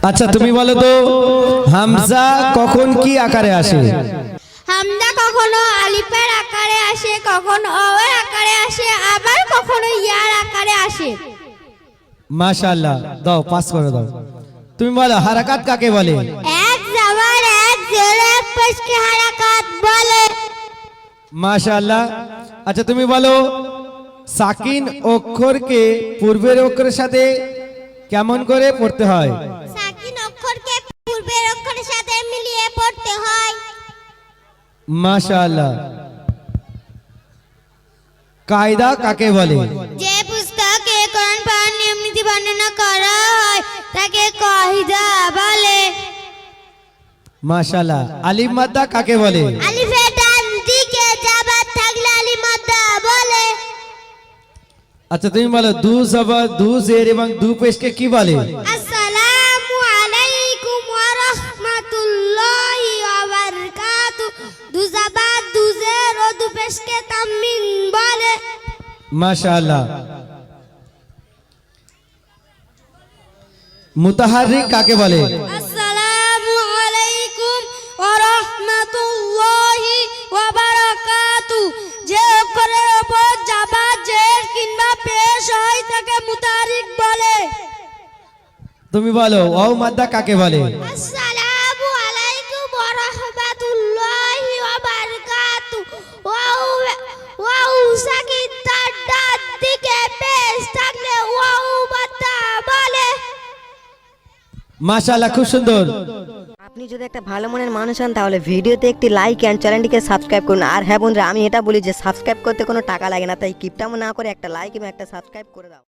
আচ্ছা তুমি বলো তো হামজা কখন কি আকারে আসে? হামজা কখনো আলিফের আকারে আসে, কখনো অওয়ের আকারে আসে, আবার কখনো ইয়ার আকারে আসে। মাশাআল্লাহ, দাও পাস করে দাও। তুমি বলো হারাকাত কাকে বলে? এক জাবার এক জের এক পেশকে হারাকাত বলে। মাশাআল্লাহ। আচ্ছা তুমি বলো সাকিন অক্ষরকে পূর্বের অক্ষরের সাথে কেমন করে পড়তে হয়? সাকিন অক্ষরকে পূর্বের অক্ষরের সাথে মিলিয়ে পড়তে হয়। মাশাআল্লাহ। কায়দা কাকে বলে? যে পুস্তকে কোরআন পড়ার নিয়ম নীতি বর্ণনা করা হয় তাকে কায়দা বলে। মাশাআল্লাহ। আলিফ মাদ্দা কাকে বলে? আলিফের ডান দিকে জাবার থাকলে আলিফ মাদ্দা বলে। আচ্ছা তুমি বলো দু জবর দু জের এবং দু পেশকে কি বলে? আসসালামু আলাইকুম ওয়া রাহমাতুল্লাহি ওয়া বারাকাতুহু। দু জাবার দু জের ও দু পেশকে তামমিন বলে। মাশাআল্লাহ। মুতাহাররিক কাকে বলে? আসসালামু আলাইকুম ওয়া রাহমাতুল্লাহি ওয়া বারাকাতুহু। যে অক্ষরের উপর জাবার জের কিংবা পেশ হয় তাকে মুতাহারিক বলে। তুমি বলো ওয়াও মাদ্দা কাকে বলে? আসসালামু আলাইকুম ওয়া রাহমাতুল্লাহি ওয়া বারাকাতুহু। ওয়াও সাকিন তার ডান দিকে পেশ থাকলে ওয়াও মাদ্দা বলে। মাশাআল্লাহ, খুব সুন্দর। আপনি যদি একটা ভালো মনের মানুষ হন তাহলে ভিডিওতে একটি লাইক এন্ড চ্যানেলটিকে সাবস্ক্রাইব করুন। আর হ্যাঁ বন্ধুরা, আমি এটা বলি যে সাবস্ক্রাইব করতে কোনো টাকা লাগে না, তাই কিপটামো না করে একটা লাইক এবং একটা সাবস্ক্রাইব করে দাও।